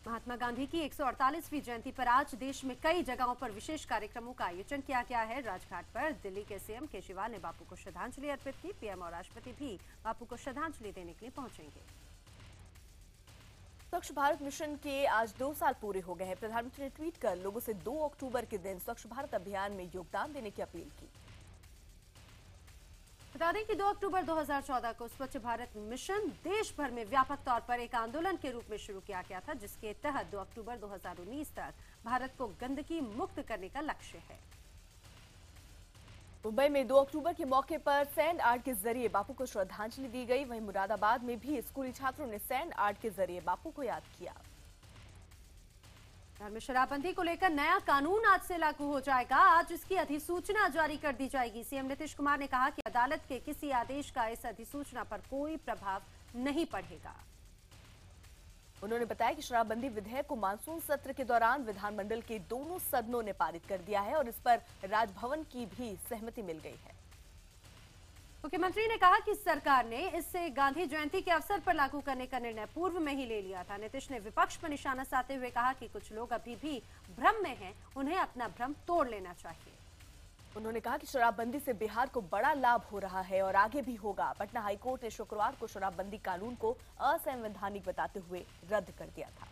महात्मा गांधी की 148वीं जयंती पर आज देश में कई जगहों पर विशेष कार्यक्रमों का आयोजन किया गया है। राजघाट पर दिल्ली के सीएम केजरीवाल ने बापू को श्रद्धांजलि अर्पित की। पीएम और राष्ट्रपति भी बापू को श्रद्धांजलि देने के लिए पहुंचेंगे। स्वच्छ भारत मिशन के आज 2 साल पूरे हो गए हैं। प्रधानमंत्री ने ट्वीट कर लोगों से 2 अक्टूबर के दिन स्वच्छ भारत अभियान में योगदान देने की अपील की। बता दें कि 2 अक्टूबर 2014 को स्वच्छ भारत मिशन देश भर में व्यापक तौर पर एक आंदोलन के रूप में शुरू किया गया था, जिसके तहत 2 अक्टूबर 2019 तक भारत को गंदगी मुक्त करने का लक्ष्य है। मुंबई में 2 अक्टूबर के मौके पर सैंड आर्ट के जरिए बापू को श्रद्धांजलि दी गई। वहीं मुरादाबाद में भी स्कूली छात्रों ने सैंड आर्ट के जरिए बापू को याद किया। बिहार में शराबबंदी को लेकर नया कानून आज से लागू हो जाएगा। आज इसकी अधिसूचना जारी कर दी जाएगी। सीएम नीतीश कुमार ने कहा कि अदालत के किसी आदेश का इस अधिसूचना पर कोई प्रभाव नहीं पड़ेगा। उन्होंने बताया कि शराबबंदी विधेयक को मानसून सत्र के दौरान विधानमंडल के दोनों सदनों ने पारित कर दिया है और इस पर राजभवन की भी सहमति मिल गई है। मुख्यमंत्री ने कहा कि सरकार ने इससे गांधी जयंती के अवसर पर लागू करने का निर्णय पूर्व में ही ले लिया था। नीतीश ने विपक्ष पर निशाना साधते हुए कहा कि कुछ लोग अभी भी भ्रम में हैं, उन्हें अपना भ्रम तोड़ लेना चाहिए। उन्होंने कहा कि शराबबंदी से बिहार को बड़ा लाभ हो रहा है और आगे भी होगा। पटना हाईकोर्ट ने शुक्रवार को शराबबंदी कानून को असंवैधानिक बताते हुए रद्द कर दिया था।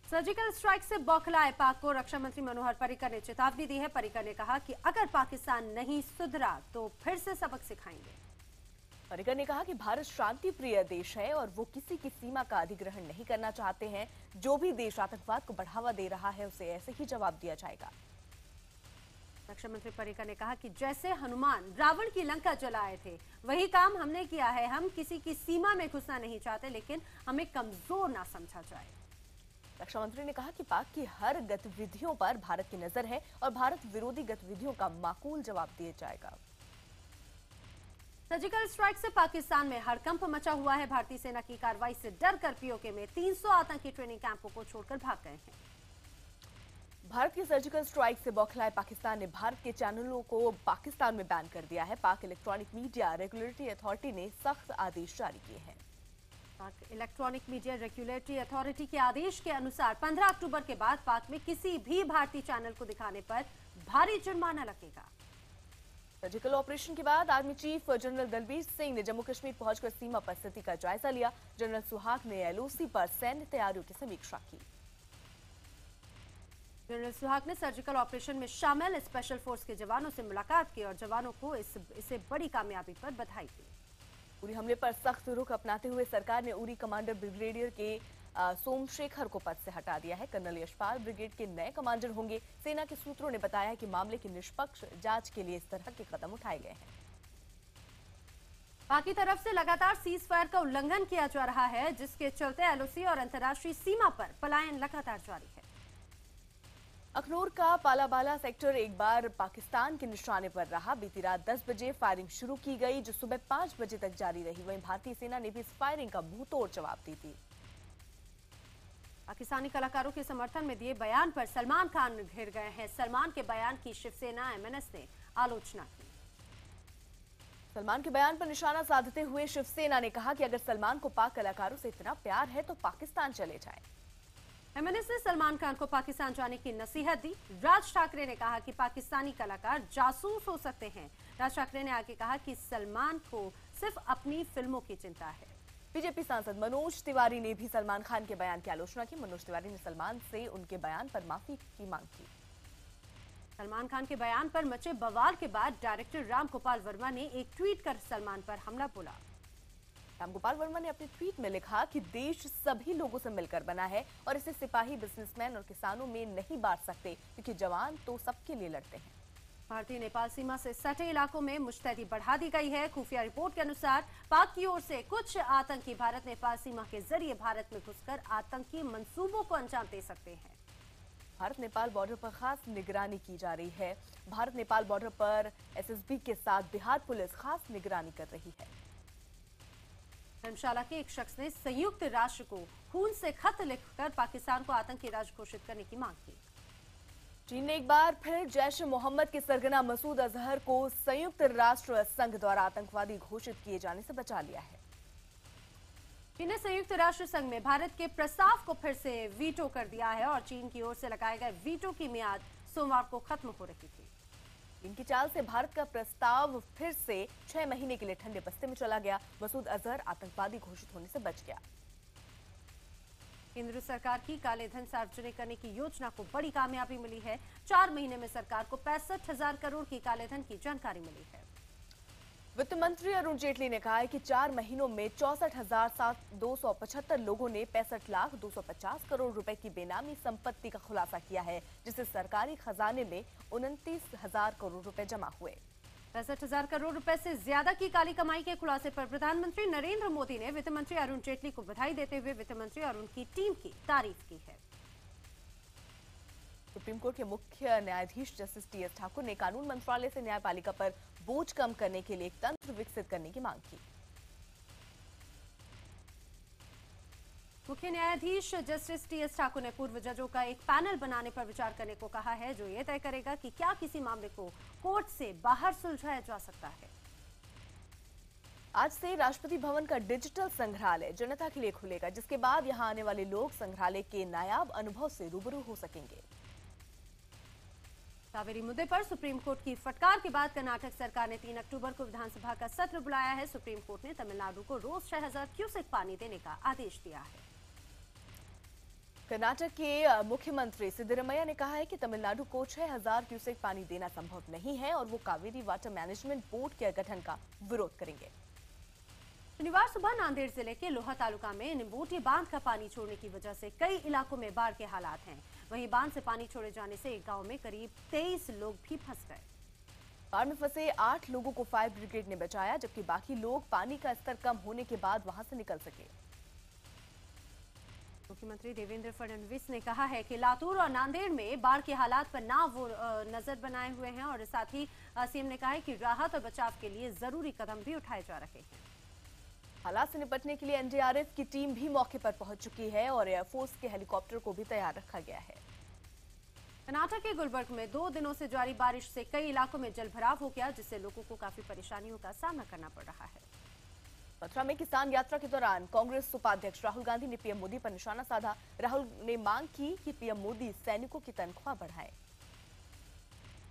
सर्जिकल स्ट्राइक से बौखलाए पाक को रक्षा मंत्री मनोहर पर्रिकर ने चेतावनी दी है। पर्रिकर ने कहा कि अगर पाकिस्तान नहीं सुधरा तो फिर से सबक सिखाएंगे। पर्रिकर ने कहा कि भारत शांति प्रिय देश है और वो किसी की सीमा का अधिग्रहण नहीं करना चाहते हैं। जो भी देश आतंकवाद को बढ़ावा दे रहा है उसे ऐसे ही जवाब दिया जाएगा। रक्षा मंत्री पर्रिकर ने कहा कि जैसे हनुमान रावण की लंका जलाए थे, वही काम हमने किया है। हम किसी की सीमा में घुसना नहीं चाहते, लेकिन हमें कमजोर ना समझा जाए। रक्षा मंत्री ने कहा कि पाक की हर गतिविधियों पर भारत की नजर है और भारत विरोधी गतिविधियों का माकूल जवाब दिया जाएगा। सर्जिकल स्ट्राइक से पाकिस्तान में हड़कंप मचा हुआ है। भारतीय सेना की कार्रवाई से डरकर पीओके में 300 आतंकी ट्रेनिंग कैंपों को छोड़कर भाग गए हैं। भारत की सर्जिकल स्ट्राइक से बौखलाए पाकिस्तान ने भारत के चैनलों को पाकिस्तान में बैन कर दिया है। पाक इलेक्ट्रॉनिक मीडिया रेगुलेटरी अथॉरिटी ने सख्त आदेश जारी किए हैं। पाक इलेक्ट्रॉनिक मीडिया रेगुलेटरी अथॉरिटी के आदेश के अनुसार 15 अक्टूबर के बाद पाक में किसी भी भारतीय चैनल को दिखाने पर भारी जुर्माना लगेगा। सर्जिकल ऑपरेशन के बाद army chief general Dalbir Singh ने जम्मू कश्मीर पहुंचकर सीमा पर स्थिति का जायजा लिया। जनरल सुहाग ने एलओसी पर सैन्य तैयारियों की समीक्षा की। जनरल सुहाग ने सर्जिकल ऑपरेशन में शामिल स्पेशल फोर्स के जवानों से मुलाकात की और जवानों को इसे बड़ी कामयाबी पर बधाई दी। उरी हमले पर सख्त रुख अपनाते हुए सरकार ने उरी कमांडर ब्रिगेडियर के सोमशेखर को पद से हटा दिया है। कर्नल यशपाल ब्रिगेड के नए कमांडर होंगे। सेना के सूत्रों ने बताया कि मामले की निष्पक्ष जांच के लिए इस तरह के कदम उठाए गए हैं। पाक की तरफ से लगातार सीज फायर का उल्लंघन किया जा रहा है, जिसके चलते एलओसी और अंतर्राष्ट्रीय सीमा पर पलायन लगातार जारी है। अखनूर का पालाबाला सेक्टर एक बार पाकिस्तान के निशाने पर रहा। बीती रात 10 बजे फायरिंग शुरू की गई, जो सुबह 5 बजे तक जारी रही। वहीं भारतीय सेना ने भी इस फायरिंग का मुंहतोड़ जवाब दी थी। पाकिस्तानी कलाकारों के समर्थन में दिए बयान पर सलमान खान घिर गए हैं। सलमान के बयान की शिवसेना एमएनएस ने आलोचना की। सलमान के बयान पर निशाना साधते हुए शिवसेना ने कहा कि अगर सलमान को पाक कलाकारों से इतना प्यार है तो पाकिस्तान चले जाए। एमएनएस ने सलमान खान को पाकिस्तान जाने की नसीहत दी। राज ठाकरे ने कहा कि पाकिस्तानी कलाकार जासूस हो सकते हैं। राज ठाकरे ने आगे कहा कि सलमान को सिर्फ अपनी फिल्मों की चिंता है। बीजेपी सांसद मनोज तिवारी ने भी सलमान खान के बयान की आलोचना की। मनोज तिवारी ने सलमान से उनके बयान पर माफी की मांग की। सलमान खान के बयान पर मचे बवाल के बाद डायरेक्टर राम गोपाल वर्मा ने एक ट्वीट कर सलमान पर हमला बोला। रामगोपाल वर्मा ने अपने ट्वीट में लिखा कि देश सभी लोगों से मिलकर बना है और इसे सिपाही, बिजनेसमैन और किसानों में नहीं बांट सकते, क्योंकि जवान तो सबके लिए लड़ते हैं। भारतीय नेपाल सीमा से सटे इलाकों में मुस्तैदी बढ़ा दी गई है। खुफिया रिपोर्ट के अनुसार पाक की ओर से कुछ आतंकी भारत नेपाल सीमा के जरिए भारत में घुसकर आतंकी मंसूबों को अंजाम दे सकते हैं। भारत नेपाल बॉर्डर पर खास निगरानी की जा रही है। भारत नेपाल बॉर्डर पर एसएसबी के साथ बिहार पुलिस खास निगरानी कर रही है। धर्मशाला के एक शख्स ने संयुक्त राष्ट्र को खून से खत लिखकर पाकिस्तान को आतंकी राज्य घोषित करने की मांग की। चीन ने एक बार फिर जैश ए मोहम्मद के सरगना मसूद अजहर को संयुक्त राष्ट्र संघ द्वारा आतंकवादी घोषित किए जाने से बचा लिया है। चीन ने संयुक्त राष्ट्र संघ में भारत के प्रस्ताव को फिर से वीटो कर दिया है और चीन की ओर से लगाए गए वीटो की मियाद सोमवार को खत्म हो रही थी। इनकी चाल से भारत का प्रस्ताव फिर से 6 महीने के लिए ठंडे बस्ते में चला गया। मसूद अजहर आतंकवादी घोषित होने से बच गया। केंद्र सरकार की काले धन सार्वजनिक करने की योजना को बड़ी कामयाबी मिली है। 4 महीने में सरकार को 65,000 करोड़ की काले धन की जानकारी मिली है। वित्त मंत्री अरुण जेटली ने कहा है कि 4 महीनों में 64,275 लोगों ने 65,250 करोड़ रुपए की बेनामी संपत्ति का खुलासा किया है, जिससे सरकारी खजाने में 29,000 करोड़ रुपए जमा हुए। 65,000 करोड़ रुपए से ज्यादा की काली कमाई के खुलासे पर प्रधानमंत्री नरेंद्र मोदी ने वित्त मंत्री अरुण जेटली को बधाई देते हुए वित्त मंत्री और उनकी टीम की तारीफ की है। सुप्रीम कोर्ट के मुख्य न्यायाधीश जस्टिस टीएस ठाकुर ने कानून मंत्रालय से न्यायपालिका पर बोझ कम करने के लिए एक तंत्र विकसित करने की मांग की। मुख्य न्यायाधीश जस्टिस टीएस ठाकुर ने पूर्व जजों का एक पैनल बनाने पर विचार करने को कहा है, जो ये तय करेगा कि क्या किसी मामले को कोर्ट से बाहर सुलझाया जा सकता है। आज से राष्ट्रपति भवन का डिजिटल संग्रहालय जनता के लिए खुलेगा, जिसके बाद यहां आने वाले लोग संग्रहालय के नायाब अनुभव से रूबरू हो सकेंगे। कावेरी मुद्दे पर सुप्रीम कोर्ट की फटकार के बाद कर्नाटक सरकार ने 3 अक्टूबर को विधानसभा का सत्र बुलाया है। सुप्रीम कोर्ट ने तमिलनाडु को रोज 6,000 क्यूसेक पानी देने का आदेश दिया है। कर्नाटक के मुख्यमंत्री सिद्धरमैया ने कहा है कि तमिलनाडु को 6,000 क्यूसेक पानी देना संभव नहीं है और वो कावेरी वाटर मैनेजमेंट बोर्ड के गठन का विरोध करेंगे। शनिवार सुबह नांदेड़ जिले के लोहा तालुका में निम्बोटी बांध का पानी छोड़ने की वजह से कई इलाकों में बाढ़ के हालात हैं। वहीं बांध से पानी छोड़े जाने से एक गांव में करीब 23 लोग भी फंस गए। बाढ़ में फंसे 8 लोगों को फायर ब्रिगेड ने बचाया, जबकि बाकी लोग पानी का स्तर कम होने के बाद वहां से निकल सके। मुख्यमंत्री देवेंद्र फडणवीस ने कहा है कि लातूर और नांदेड़ में बाढ़ के हालात पर ना वो नजर बनाए हुए हैं और साथ ही सीएम ने कहा है कि राहत और बचाव के लिए जरूरी कदम भी उठाए जा रहे हैं। हालात से निपटने के लिए एनडीआरएफ की टीम भी मौके पर पहुंच चुकी है और एयरफोर्स के हेलीकॉप्टर को भी तैयार रखा गया है। कर्नाटक के गुलबर्ग में 2 दिनों से जारी बारिश से कई इलाकों में जलभराव हो गया, जिससे लोगों को काफी परेशानियों का सामना करना पड़ रहा है। मथुरा में किसान यात्रा के दौरान कांग्रेस उपाध्यक्ष राहुल गांधी ने पीएम मोदी पर निशाना साधा। राहुल ने मांग की कि पीएम मोदी सैनिकों की तनख्वाह बढ़ाएं।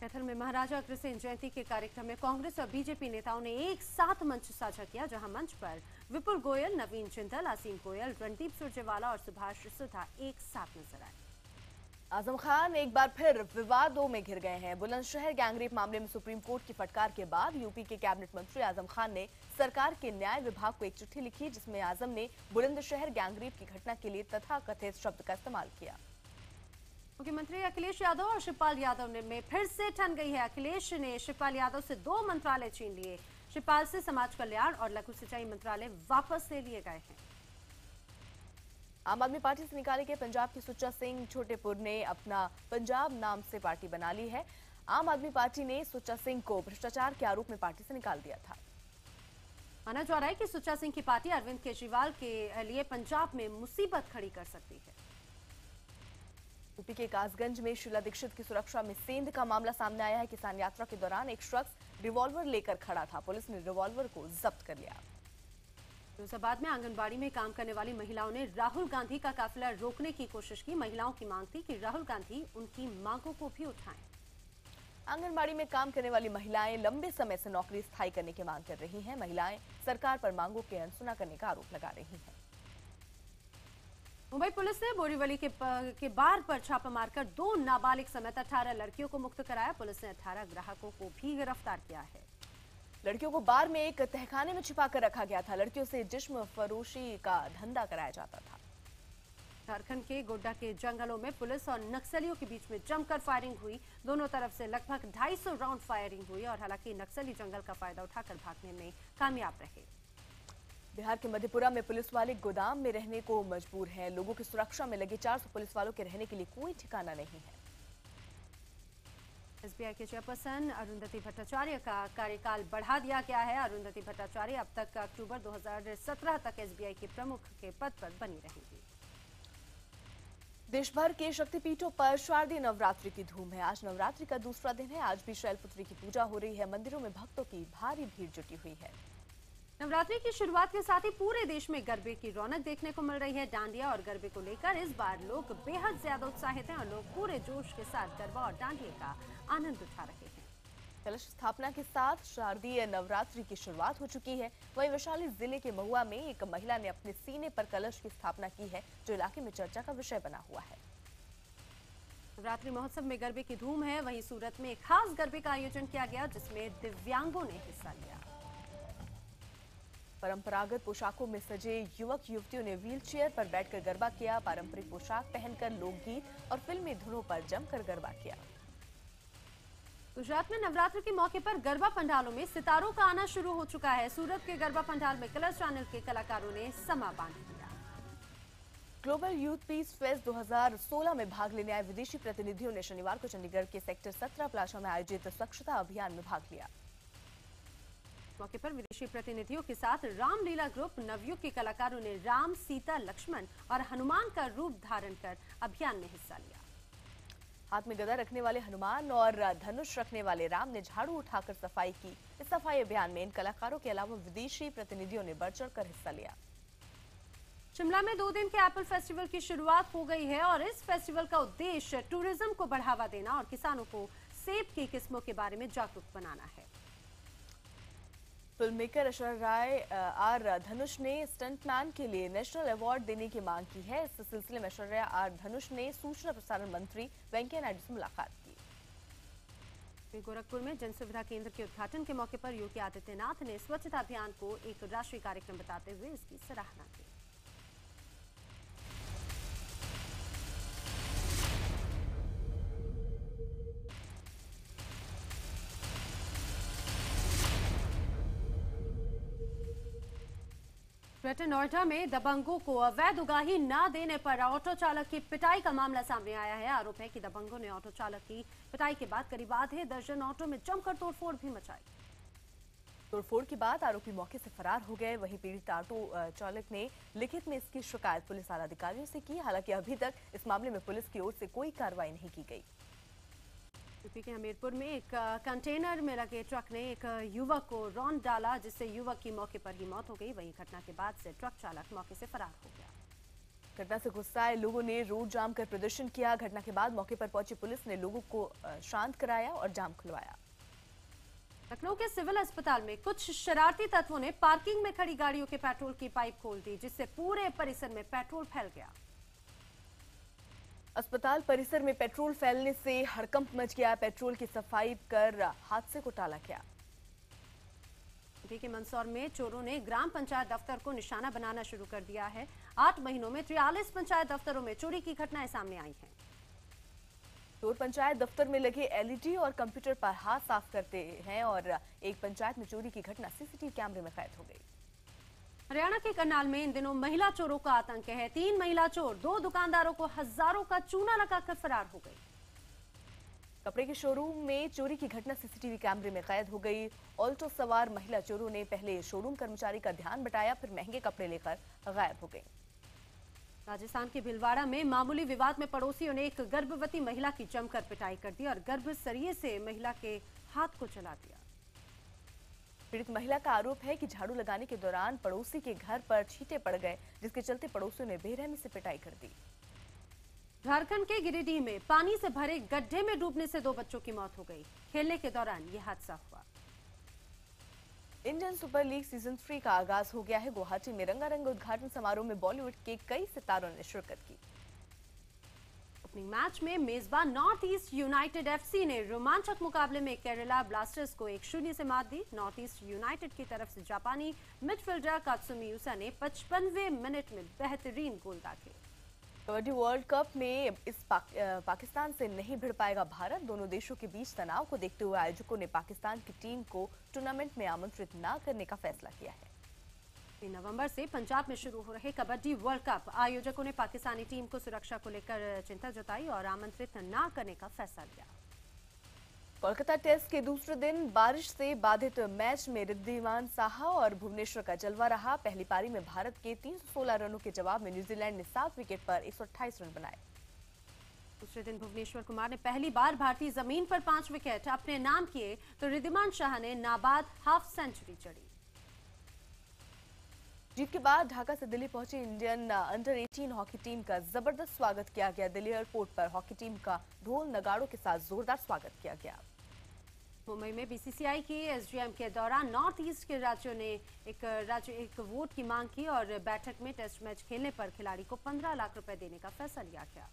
कैथल में महाराजा अग्रसेन जयंती के कार्यक्रम में कांग्रेस और बीजेपी नेताओं ने एक साथ मंच साझा किया, जहां मंच पर विपुल गोयल, नवीन जिंदल, असीम गोयल, रणदीप सुरजेवाला और सुभाष सुधा एक साथ नजर आए। आजम खान एक बार फिर विवादों में घिर गए हैं। बुलंदशहर गैंगरेप मामले में सुप्रीम कोर्ट की फटकार के बाद यूपी के कैबिनेट मंत्री आजम खान ने सरकार के न्याय विभाग को एक चिट्ठी लिखी, जिसमें आजम ने बुलंदशहर गैंगरेप की घटना के लिए तथाकथित शब्द का इस्तेमाल किया। मुख्यमंत्री अखिलेश यादव और शिवपाल यादव ने में फिर से ठन गई है। अखिलेश ने शिवपाल यादव से 2 मंत्रालय छीन लिए। शिवपाल से समाज कल्याण और लघु सिंचाई मंत्रालय वापस ले लिए गए हैं। आम आदमी पार्टी से निकाले गए पंजाब के सुच्चा सिंह छोटेपुर ने अपना पंजाब नाम से पार्टी बना ली है। आम आदमी पार्टी ने सुच्चा सिंह को भ्रष्टाचार के आरोप में पार्टी से निकाल दिया था। माना जा रहा है कि सुच्चा सिंह की पार्टी अरविंद केजरीवाल के लिए पंजाब में मुसीबत खड़ी कर सकती है। यूपी के कासगंज में शीला दीक्षित की सुरक्षा में सेंध का मामला सामने आया है। किसान यात्रा के दौरान एक शख्स रिवॉल्वर लेकर खड़ा था। पुलिस ने रिवॉल्वर को जब्त कर लिया। फिरोजाबाद में आंगनबाड़ी में काम करने वाली महिलाओं ने राहुल गांधी का काफिला रोकने की कोशिश की। महिलाओं की मांग थी कि राहुल गांधी उनकी मांगों को भी उठाएं। आंगनबाड़ी में काम करने वाली महिलाएं लंबे समय से नौकरी स्थायी करने की मांग कर रही हैं। महिलाएं सरकार पर मांगों की अनसुना करने का आरोप लगा रही हैं। मुंबई पुलिस ने बोरीवली के बार पर छापा मारकर 2 नाबालिग समेत 18 लड़कियों को मुक्त कराया। पुलिस ने 18 ग्राहकों को भी गिरफ्तार किया है। लड़कियों को बार में एक तहखाने में छिपा कर रखा गया था। लड़कियों से जिस्म फरोशी का धंधा कराया जाता था। झारखंड के गोड्डा के जंगलों में पुलिस और नक्सलियों के बीच में जमकर फायरिंग हुई। दोनों तरफ से लगभग 250 राउंड फायरिंग हुई और हालांकि नक्सली जंगल का फायदा उठाकर भागने में कामयाब रहे। बिहार के मधेपुरा में पुलिस वाले गोदाम में रहने को मजबूर हैं। लोगों की सुरक्षा में लगे 400 पुलिस वालों के रहने के लिए कोई ठिकाना नहीं है। एसबीआई के चेयरपर्सन अरुंधति भट्टाचार्य का कार्यकाल बढ़ा दिया गया है। अरुंधति भट्टाचार्य अब तक अक्टूबर 2017 तक एसबीआई के प्रमुख के पद पर बनी रहेंगी। देश भर के शक्तिपीठों पर शारदीय नवरात्रि की धूम है। आज नवरात्रि का दूसरा दिन है। आज भी शैलपुत्री की पूजा हो रही है। मंदिरों में भक्तों की भारी भीड़ जुटी हुई है। नवरात्रि की शुरुआत के साथ ही पूरे देश में गरबे की रौनक देखने को मिल रही है। डांडिया और गरबे को लेकर इस बार लोग बेहद ज्यादा उत्साहित हैं और लोग पूरे जोश के साथ गरबा और डांडिया का आनंद उठा रहे हैं। कलश स्थापना के साथ शारदीय नवरात्रि की शुरुआत हो चुकी है। वहीं वैशाली जिले के महुआ में एक महिला ने अपने सीने पर कलश की स्थापना की है, जो इलाके में चर्चा का विषय बना हुआ है। नवरात्रि महोत्सव में गरबे की धूम है। वहीं सूरत में एक खास गरबे का आयोजन किया गया, जिसमें दिव्यांगों ने हिस्सा लिया। परंपरागत पोशाकों में सजे युवक युवतियों ने व्हीलचेयर पर बैठकर गरबा किया। पारंपरिक पोशाक पहनकर लोकगीत और फिल्मी धुनों पर जमकर गरबा किया। गुजरात में नवरात्र के मौके पर गरबा पंडालों में सितारों का आना शुरू हो चुका है। सूरत के गरबा पंडाल में कलर्स चैनल के कलाकारों ने समा बांध दिया। ग्लोबल यूथ पीस फेस्ट 2016 में भाग लेने आए विदेशी प्रतिनिधियों ने शनिवार को चंडीगढ़ के सेक्टर 17 प्लाजा में आयोजित स्वच्छता अभियान में भाग लिया। मौके पर विदेशी प्रतिनिधियों के साथ रामलीला ग्रुप नवयुग के कलाकारों ने राम, सीता, लक्ष्मण और हनुमान का रूप धारण कर अभियान में हिस्सा लिया। हाथ में गदा रखने वाले हनुमान और धनुष रखने वाले राम ने झाड़ू उठाकर सफाई की। इस सफाई अभियान में इन कलाकारों के अलावा विदेशी प्रतिनिधियों ने बढ़ चढ़कर हिस्सा लिया। शिमला में 2 दिन के एप्पल फेस्टिवल की शुरुआत हो गई है और इस फेस्टिवल का उद्देश्य टूरिज्म को बढ़ावा देना और किसानों को सेब की किस्मों के बारे में जागरूक बनाना है। फिल्म मेकर ऐश्वर्या राय आर धनुष ने स्टंटमैन के लिए नेशनल अवार्ड देने की मांग की है। इस सिलसिले में ऐश्वर्या आर धनुष ने सूचना प्रसारण मंत्री वेंकैया नायडू से मुलाकात की। गोरखपुर में जन सुविधा केंद्र के उद्घाटन के मौके पर योगी आदित्यनाथ ने स्वच्छता अभियान को एक राष्ट्रीय कार्यक्रम बताते हुए इसकी सराहना की। ग्रेटर नोएडा में दबंगों को अवैध उगाही न देने पर ऑटो चालक की पिटाई का मामला सामने आया है। आरोप है कि दबंगों ने ऑटो चालक की पिटाई के बाद करीब आधे दर्जन ऑटो में जमकर तोड़फोड़ भी मचाई। तोड़फोड़ के बाद आरोपी मौके से फरार हो गए। वहीं पीड़ित ऑटो चालक ने लिखित में इसकी शिकायत पुलिस आला अधिकारियों से की। हालांकि अभी तक इस मामले में पुलिस की ओर से कोई कार्रवाई नहीं की गई। यूपी के हमीरपुर में एक कंटेनर में लगे ट्रक ने एक युवक को रौंद डाला, जिससे युवक की मौके पर ही मौत हो गई। वहीं घटना के बाद से ट्रक चालक मौके से फरार हो गया। घटना से गुस्साए लोगों ने रोड जाम कर प्रदर्शन किया। घटना के बाद मौके पर पहुंची पुलिस ने लोगों को शांत कराया और जाम खुलवाया। लखनऊ के सिविल अस्पताल में कुछ शरारती तत्वों ने पार्किंग में खड़ी गाड़ियों के पेट्रोल की पाइप खोल दी, जिससे पूरे परिसर में पेट्रोल फैल गया। अस्पताल परिसर में पेट्रोल फैलने से हड़कंप मच गया। पेट्रोल की सफाई कर हादसे को टाला गया। यूपी के मंदसौर में चोरों ने ग्राम पंचायत दफ्तर को निशाना बनाना शुरू कर दिया है। 8 महीनों में 43 पंचायत दफ्तरों में चोरी की घटनाएं सामने आई हैं। चोर पंचायत दफ्तर में लगे एलईडी और कंप्यूटर पर हाथ साफ करते हैं और एक पंचायत में चोरी की घटना सीसीटीवी कैमरे में कैद हो गई। हरियाणा के करनाल में इन दिनों महिला चोरों का आतंक है। 3 महिला चोर 2 दुकानदारों को हजारों का चूना लगाकर फरार हो गई। कपड़े के शोरूम में चोरी की घटना सीसीटीवी कैमरे में कैद हो गई। ऑल्टो सवार महिला चोरों ने पहले शोरूम कर्मचारी का ध्यान बटाया, फिर महंगे कपड़े लेकर गायब हो गई। राजस्थान के भीलवाड़ा में मामूली विवाद में पड़ोसियों ने एक गर्भवती महिला की जमकर पिटाई कर दी और गर्भ सरिये से महिला के हाथ को जला दिया। पीड़ित महिला का आरोप है कि झाड़ू लगाने के दौरान पड़ोसी के घर पर छींटे पड़ गए, जिसके चलते पड़ोसियों ने बेरहमी से पिटाई कर दी। झारखंड के गिरिडीह में पानी से भरे गड्ढे में डूबने से 2 बच्चों की मौत हो गई। खेलने के दौरान यह हादसा हुआ। इंडियन सुपर लीग सीजन 3 का आगाज हो गया है। गुवाहाटी में रंगारंग उद्घाटन समारोह में बॉलीवुड के कई सितारों ने शिरकत की। ओपनिंग मैच में मेजबान नॉर्थ ईस्ट यूनाइटेड एफसी ने रोमांचक मुकाबले में केरला ब्लास्टर्स को 1-0 से मात दी। नॉर्थ ईस्ट यूनाइटेड की तरफ से जापानी मिडफील्डर कात्सुमी यूसा ने 55वें मिनट में बेहतरीन गोल दागे। कबड्डी वर्ल्ड कप में पाकिस्तान से नहीं भिड़ पाएगा भारत। दोनों देशों के बीच तनाव को देखते हुए आयोजकों ने पाकिस्तान की टीम को टूर्नामेंट में आमंत्रित न करने का फैसला किया है। 3 नवंबर से पंजाब में शुरू हो रहे कबड्डी वर्ल्ड कप आयोजकों ने पाकिस्तानी टीम को सुरक्षा को लेकर चिंता जताई और आमंत्रित न करने का फैसला लिया। कोलकाता टेस्ट के दूसरे दिन बारिश से बाधित मैच में रिद्धिमान साहा और भुवनेश्वर का जलवा रहा। पहली पारी में भारत के 316 रनों के जवाब में न्यूजीलैंड ने 7 विकेट पर 128 रन बनाए। दूसरे दिन भुवनेश्वर कुमार ने पहली बार भारतीय जमीन पर 5 विकेट अपने नाम किए तो रिद्धिमान साहा ने नाबाद हाफ सेंचुरी जड़ी। जीत के बाद ढाका से दिल्ली पहुंची इंडियन अंडर 18 हॉकी टीम का जबरदस्त स्वागत किया गया। दिल्ली एयरपोर्ट पर हॉकी टीम का ढोल नगाड़ों के साथ जोरदार स्वागत किया गया। मुंबई में बीसीसीआई की एसजीएम के दौरान नॉर्थ ईस्ट के राज्यों ने एक वोट की मांग की और बैठक में टेस्ट मैच खेलने पर खिलाड़ी को 15 लाख रुपए देने का फैसला लिया गया।